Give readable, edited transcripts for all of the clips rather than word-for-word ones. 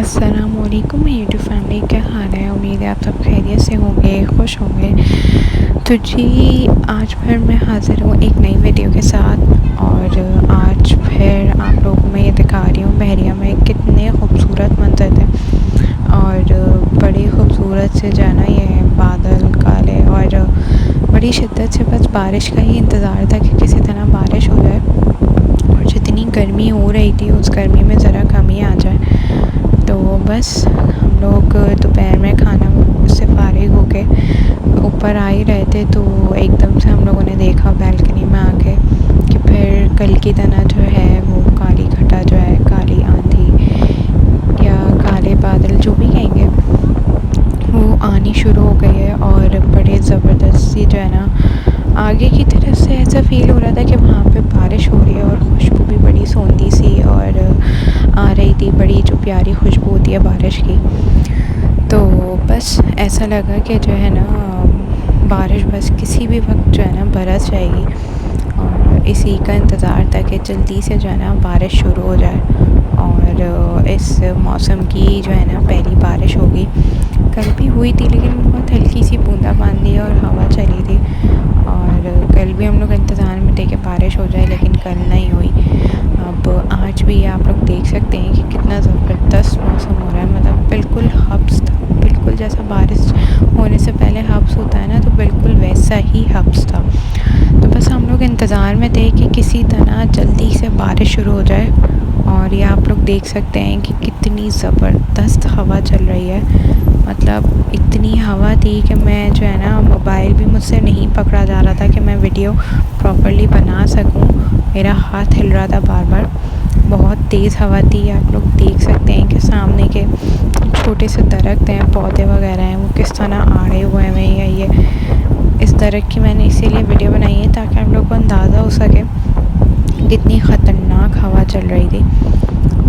अस्सलामुअलैकुम मेरी YouTube family, क्या हाल है। उम्मीद है आप सब खैरियत से होंगे, खुश होंगे। तो जी आज फिर मैं हाज़िर हूँ एक नई वीडियो के साथ। और आज फिर आप लोगों को मैं ये दिखा रही हूँ बहरिया में कितने खूबसूरत मंजर थे। और बड़ी खूबसूरत से जाना ये बादल काले, और बड़ी शिद्दत से बस बारिश का ही इंतज़ार था कि किसी तरह बारिश हो जाए और जितनी गर्मी हो रही थी उस गर्मी में ज़रा कमी आ जाए। तो बस हम लोग दोपहर में खाना से फारिग होके ऊपर आ ही रहे थे, तो एकदम से हम लोगों ने देखा बैल्कनी में आके कि फिर कल की तरह जो है वो काली घटा जो है, काली आंधी या काले बादल जो भी कहेंगे, वो आनी शुरू हो गई है। और बड़े ज़बरदस्ती जो है ना आगे की तरफ से ऐसा फ़ील हो रहा था कि वहाँ पे बारिश हो रही है और खुशबू भी बड़ी सौंधी सी और आ रही थी, बड़ी जो प्यारी खुशबू होती है बारिश की। तो बस ऐसा लगा कि जो है ना बारिश बस किसी भी वक्त जो है ना बरस जाएगी, और इसी का इंतज़ार था कि जल्दी से जो है ना बारिश शुरू हो जाए और इस मौसम की जो है ना पहली बारिश होगी। कल भी हुई थी लेकिन बहुत हल्की सी बूंदाबांदी और हवा चली थी, और कल भी हम लोग इंतज़ार में थे कि बारिश हो जाए, लेकिन कल नहीं हुई। अब आज भी आप लोग देख सकते हैं कि कितना ज़बरदस्त मौसम हो रहा है, मतलब बिल्कुल हब्स था, बिल्कुल जैसा बारिश होने से पहले हब्स होता है ना, तो बिल्कुल वैसा ही हब्स था। तो बस हम लोग इंतज़ार में थे कि किसी तरह जल्दी से बारिश शुरू हो जाए। और ये आप लोग देख सकते हैं कि कितनी ज़बरदस्त हवा चल रही है, मतलब इतनी हवा थी कि मैं जो है ना मोबाइल भी मुझसे नहीं पकड़ा जा रहा था कि मैं वीडियो प्रॉपर्ली बना सकूं। मेरा हाथ हिल रहा था बार बार, बहुत तेज़ हवा थी। आप लोग देख सकते हैं कि सामने के छोटे से दरख्त हैं, पौधे वगैरह हैं, वो किस तरह आड़े हुए हैं। या ये इस दरख्त की मैंने इसीलिए वीडियो बनाई है ताकि आप लोग को अंदाज़ा हो सके कितनी ख़तरनाक हवा चल रही थी।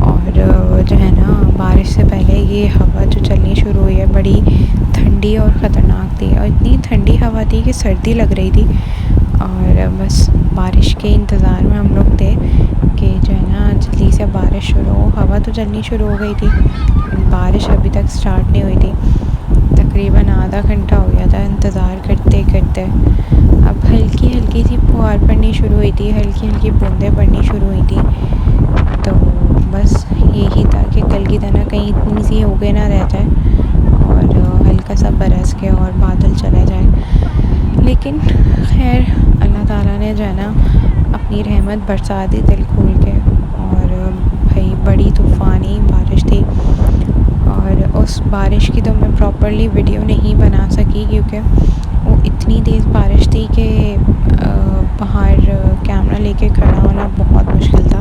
और जो है ना बारिश से पहले ये हवा जो चलनी शुरू हुई है बड़ी ठंडी और ख़तरनाक थी, और इतनी ठंडी हवा थी कि सर्दी लग रही थी। और बस बारिश के इंतज़ार में हम लोग थे कि जो है ना जल्दी से बारिश शुरू हो। हवा तो चलनी शुरू हो गई थी लेकिन बारिश अभी तक स्टार्ट नहीं हुई थी। तकरीबन आधा घंटा हो गया था इंतज़ार करते करते। अब हल्की हल्की सी फुहार पड़नी शुरू हुई थी, हल्की हल्की बूंदें पड़नी शुरू हुई थी। तो बस यही था कि कल की तरह कहीं इतनी सी हो के ना रह जाए और हल्का सा बरस के और बादल चले जाए। लेकिन खैर अल्लाह ताला ने जो है ना अपनी रहमत बरसा दी दिल खोल के, और भाई बड़ी तूफ़ानी बारिश थी। और उस बारिश की तो मैं प्रॉपर्ली वीडियो नहीं बना सकी क्योंकि वो इतनी तेज़ बारिश थी कि बाहर कैमरा लेके खड़ा होना बहुत मुश्किल था,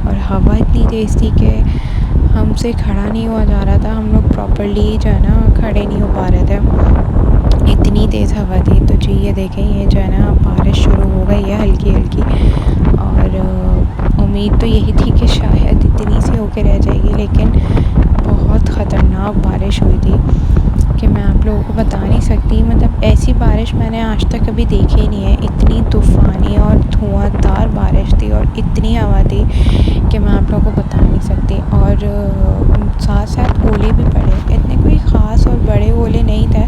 और हवा इतनी तेज़ थी कि हमसे खड़ा नहीं हुआ जा रहा था। हम लोग प्रॉपर्ली जो है ना खड़े नहीं हो पा रहे थे, इतनी तेज़ हवा थी। तो जी ये देखें, ये जो है ना बारिश शुरू हो गई है हल्की हल्की, और उम्मीद तो यही थी कि शायद इतनी सी होके रह जाएगी, लेकिन बहुत ख़तरनाक बारिश हुई थी कि मैं आप लोगों को बता नहीं सकती। मतलब ऐसी बारिश मैंने आज तक कभी देखी ही नहीं है। इतनी तूफ़ानी और धुआंधार बारिश थी और इतनी हवा थी कि मैं आप लोगों को बता नहीं सकती। और साथ साथ ओले भी पड़े, इतने कोई ख़ास और बड़े ओले नहीं थे,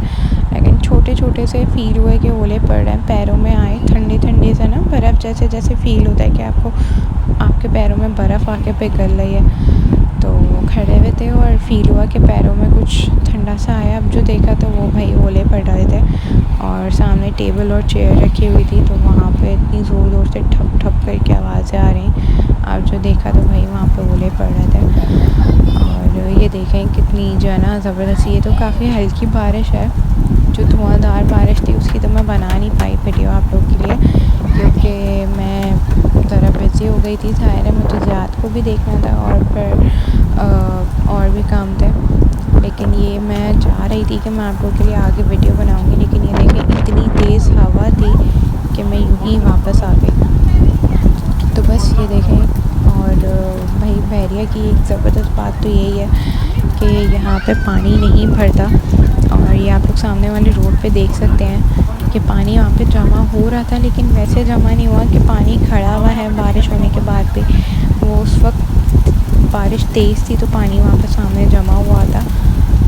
लेकिन छोटे छोटे से फ़ील हुए कि ओले पड़ रहे हैं, पैरों में आए ठंडी ठंडी से ना, बर्फ़ जैसे जैसे फ़ील होता है कि आपको आपके पैरों में बर्फ़ आके पिघल रही है। तो खड़े हुए थे और फ़ील हुआ कि पैरों में कुछ ठंडा सा आया। अब जो देखा तो वो भाई ओले पड़ रहे थे, और सामने टेबल और चेयर रखी हुई थी, तो वहाँ पे इतनी ज़ोर ज़ोर से ठप ठप करके आवाज़ें आ रही। अब जो देखा तो भाई वहाँ पे ओले पड़ रहे थे। और ये देखें कितनी जो है ना ज़बरदस्त, ये तो काफ़ी हल्की बारिश है। जो धुआंधार बारिश थी उसकी तो मैं बना नहीं पाई वीडियो आप लोग के लिए, क्योंकि मैं ज़रा बिज़ी हो गई थी। ज़ाहिर है मुझे ज़ियात को भी देखना था और फिर और भी काम थे। लेकिन ये मैं चाह रही थी कि मैं आप लोगों के लिए आगे वीडियो बनाऊंगी, लेकिन ये देखें इतनी तेज़ हवा थी कि मैं यूँ ही वापस आ गई। तो बस ये देखें। और भाई बहरिया की एक ज़बरदस्त बात तो यही है कि यहाँ पे पानी नहीं भरता, और ये आप लोग सामने वाली रोड पे देख सकते हैं कि पानी वहाँ पे जमा हो रहा था, लेकिन वैसे जमा नहीं हुआ कि पानी खड़ा हुआ है बारिश होने के बाद भी। वो उस वक्त बारिश तेज़ थी तो पानी वहाँ पे सामने जमा हुआ था,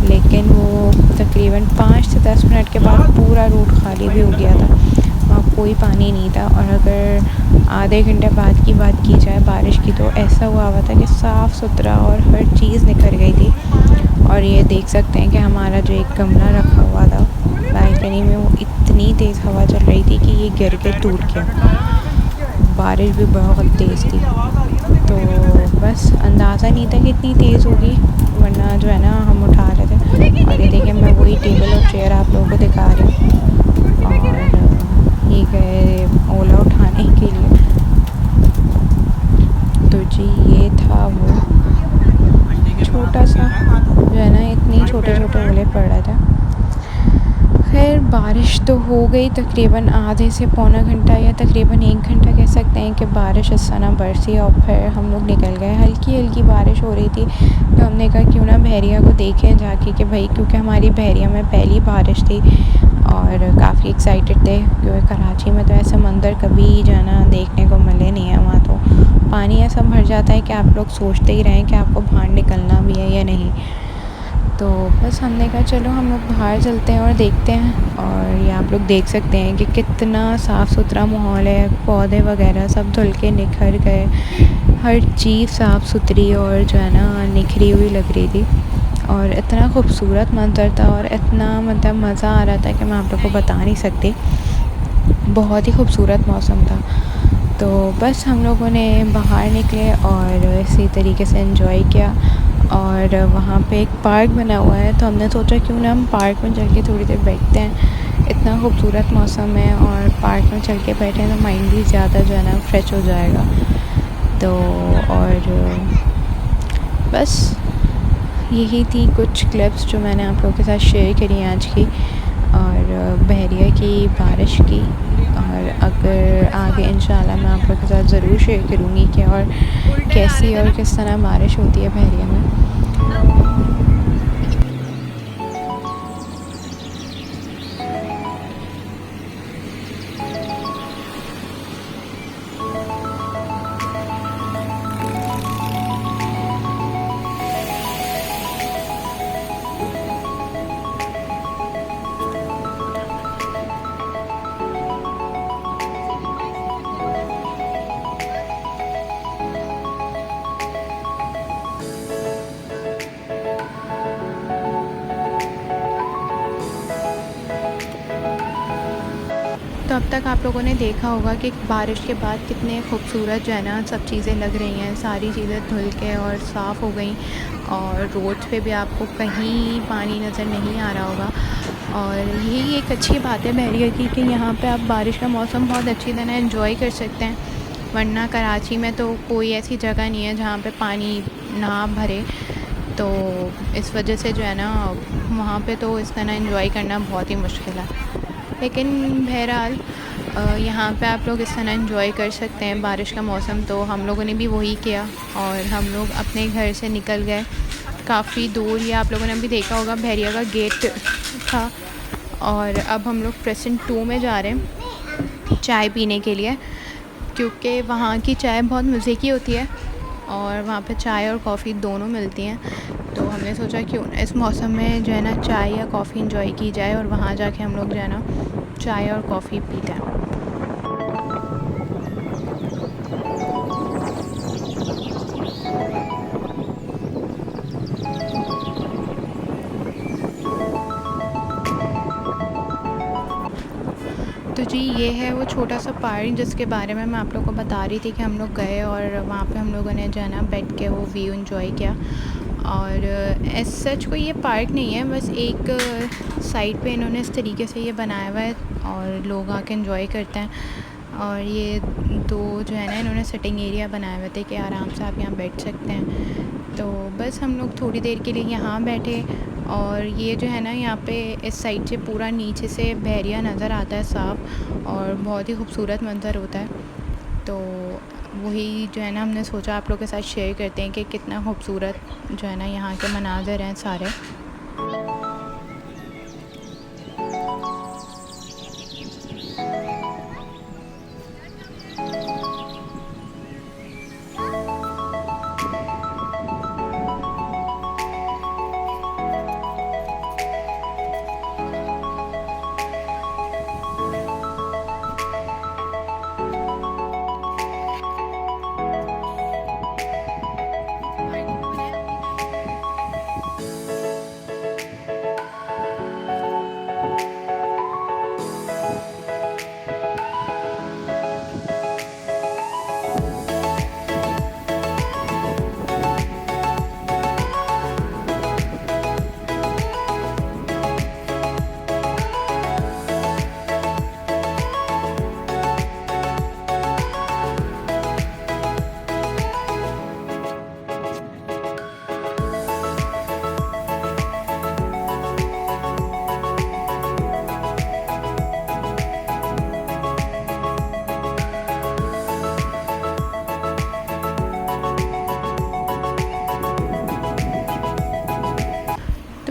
लेकिन वो तकरीबन 5 से 10 मिनट के बाद पूरा रोड खाली भी हो गया था, वहाँ कोई पानी नहीं था। और अगर आधे घंटे बाद की बात की जाए बारिश की, तो ऐसा हुआ था कि साफ़ सुथरा और हर चीज़ निखर गई थी। और ये देख सकते हैं कि हमारा जो एक गमला रखा हुआ था बालकनी में, वो इतनी तेज़ हवा चल रही थी कि ये गिर के टूट गया। बारिश भी बहुत तेज़ थी, तो बस अंदाज़ा नहीं था कि इतनी तेज़ होगी, वरना जो है ना हम उठा रहे थे। और ये देखिए, मैं वही टेबल और चेयर आप लोगों को दिखा रही हूँ। और ये गए ओला उठाने के लिए। तो जी ये था वो छोटा सा, जो है ना इतने छोटे छोटे ओले पड़ रहे थे। खैर बारिश तो हो गई तकरीबन आधे से पौना घंटा या तकरीबन 1 घंटा कह सकते हैं कि बारिश इस तरह बरसी। और फिर हम लोग निकल गए। हल्की हल्की बारिश हो रही थी, तो हमने कहा क्यों ना बहरिया को देखें जाके कि भाई, क्योंकि हमारी बहरिया में पहली बारिश थी और काफ़ी एक्साइटेड थे, क्योंकि कराची में तो ऐसे मंदिर कभी जाना देखने को मिले नहीं है। वहाँ तो पानी ऐसा भर जाता है कि आप लोग सोचते ही रहें कि आपको बाहर निकलना भी है या नहीं। तो बस हमने कहा चलो हम लोग बाहर चलते हैं और देखते हैं। और ये आप लोग देख सकते हैं कि कितना साफ़ सुथरा माहौल है, पौधे वगैरह सब धुल के निखर गए, हर चीज़ साफ़ सुथरी और जो है ना निखरी हुई लग रही थी। और इतना खूबसूरत मंज़र था और इतना मतलब मज़ा आ रहा था कि मैं आप लोग को बता नहीं सकती। बहुत ही खूबसूरत मौसम था। तो बस हम लोगों ने बाहर निकले और इसी तरीके से एंजॉय किया। और वहाँ पे एक पार्क बना हुआ है, तो हमने सोचा क्यों ना हम पार्क में चल के थोड़ी देर बैठते हैं। इतना खूबसूरत मौसम है और पार्क में चल के बैठे तो माइंड भी ज़्यादा जो है ना फ्रेश हो जाएगा। तो और बस यही थी कुछ क्लिप्स जो मैंने आप लोगों के साथ शेयर करी आज की, और बहरिया की बारिश की। और अगर आगे इंशाल्लाह मैं आप लोगों के साथ ज़रूर शेयर करूँगी कि और कैसी और किस तरह बारिश होती है बहरिया में। तो अब तक आप लोगों ने देखा होगा कि बारिश के बाद कितने खूबसूरत जो है ना सब चीज़ें लग रही हैं। सारी चीज़ें धुल के और साफ़ हो गई, और रोड पे भी आपको कहीं पानी नज़र नहीं आ रहा होगा। और यही एक अच्छी बात है बहरिया की कि यहाँ पे आप बारिश का मौसम बहुत अच्छी तरह एंजॉय कर सकते हैं। वरना कराची में तो कोई ऐसी जगह नहीं है जहाँ पे पानी ना भरे, तो इस वजह से जो है ना वहाँ पे तो इस तरह एंजॉय करना बहुत ही मुश्किल है। लेकिन बहरहाल यहाँ पे आप लोग इस तरह एंजॉय कर सकते हैं बारिश का मौसम। तो हम लोगों ने भी वही किया और हम लोग अपने घर से निकल गए काफ़ी दूर। ये आप लोगों ने भी देखा होगा बहरिया का गेट था। और अब हम लोग प्रेसेंट 2 में जा रहे हैं चाय पीने के लिए, क्योंकि वहाँ की चाय बहुत मज़े की होती है और वहाँ पे चाय और कॉफ़ी दोनों मिलती हैं। तो हमने सोचा क्यों ना इस मौसम में जो है ना चाय या कॉफ़ी इंजॉय की जाए, और वहाँ जाके हम लोग जो है ना चाय और कॉफ़ी पीते हैं। तो जी ये है वो छोटा सा पार्क जिसके बारे में मैं आप लोगों को बता रही थी कि हम लोग गए और वहाँ पे हम लोगों ने जो है ना बैठ के वो व्यू एंजॉय किया। और एज सच कोई ये पार्क नहीं है, बस एक साइड पे इन्होंने इस तरीके से ये बनाया हुआ है और लोग आके एंजॉय करते हैं। और ये दो जो है ना इन्होंने सिटिंग एरिया बनाए हुए थे कि आराम से आप यहाँ बैठ सकते हैं। तो बस हम लोग थोड़ी देर के लिए यहाँ बैठे। और ये जो है ना यहाँ पे इस साइड से पूरा नीचे से बहरिया नज़र आता है साफ़, और बहुत ही खूबसूरत मंज़र होता है। तो वही जो है ना हमने सोचा आप लोगों के साथ शेयर करते हैं कि कितना खूबसूरत जो है ना यहाँ के मनाज़र हैं सारे।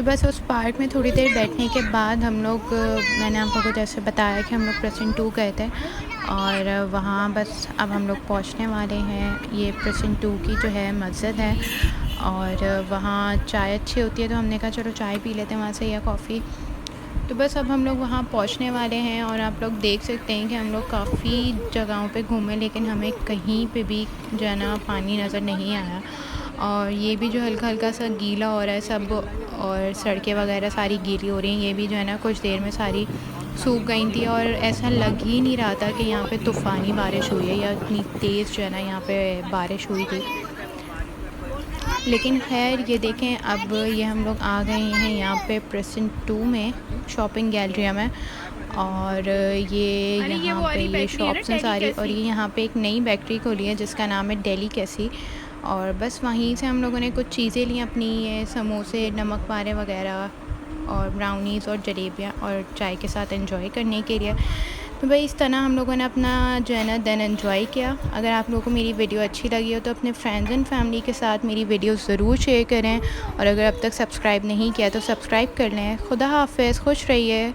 बस उस पार्क में थोड़ी देर बैठने के बाद हम लोग मैंने आप लोगों को जैसे बताया कि हम लोग प्रेसिडेंट 2 गए थे और वहाँ बस अब हम लोग पहुँचने वाले हैं। ये प्रेसिडेंट 2 की जो है मस्जिद है और वहाँ चाय अच्छी होती है, तो हमने कहा चलो चाय पी लेते हैं वहाँ से या कॉफ़ी। तो बस अब हम लोग वहाँ पहुँचने वाले हैं और आप लोग देख सकते हैं कि हम लोग काफ़ी जगहों पे घूमे, लेकिन हमें कहीं पे भी जो है ना पानी नज़र नहीं आया। और ये भी जो हल्का हल्का सा गीला हो रहा है सब, और सड़कें वगैरह सारी गीली हो रही हैं। ये भी जो है ना कुछ देर में सारी सूख गई थी और ऐसा लग ही नहीं रहा था कि यहाँ पे तूफ़ानी बारिश हुई है या इतनी तेज़ जो है ना यहाँ पे बारिश हुई थी। लेकिन खैर ये देखें, अब ये हम लोग आ गए हैं यहाँ पे प्रेसिडेंट 2 में, शॉपिंग गैलरिया में। और ये यहाँ पे ये शॉप्स हैं सारी, और ये यहाँ पे एक नई बेकरी खोली है जिसका नाम है डेलीकेसी। और बस वहीं से हम लोगों ने कुछ चीज़ें ली अपनी, ये समोसे, नमक पारे वगैरह और ब्राउनीज़ और जलेबियाँ, और चाय के साथ एंजॉय करने के लिए। तो भाई इस तरह हम लोगों ने अपना जो है ना दिन एंजॉय किया। अगर आप लोगों को मेरी वीडियो अच्छी लगी हो तो अपने फ्रेंड्स एंड फैमिली के साथ मेरी वीडियो ज़रूर शेयर करें, और अगर अब तक सब्सक्राइब नहीं किया तो सब्सक्राइब कर लें। खुदा हाफ़िज़, खुश रहिए।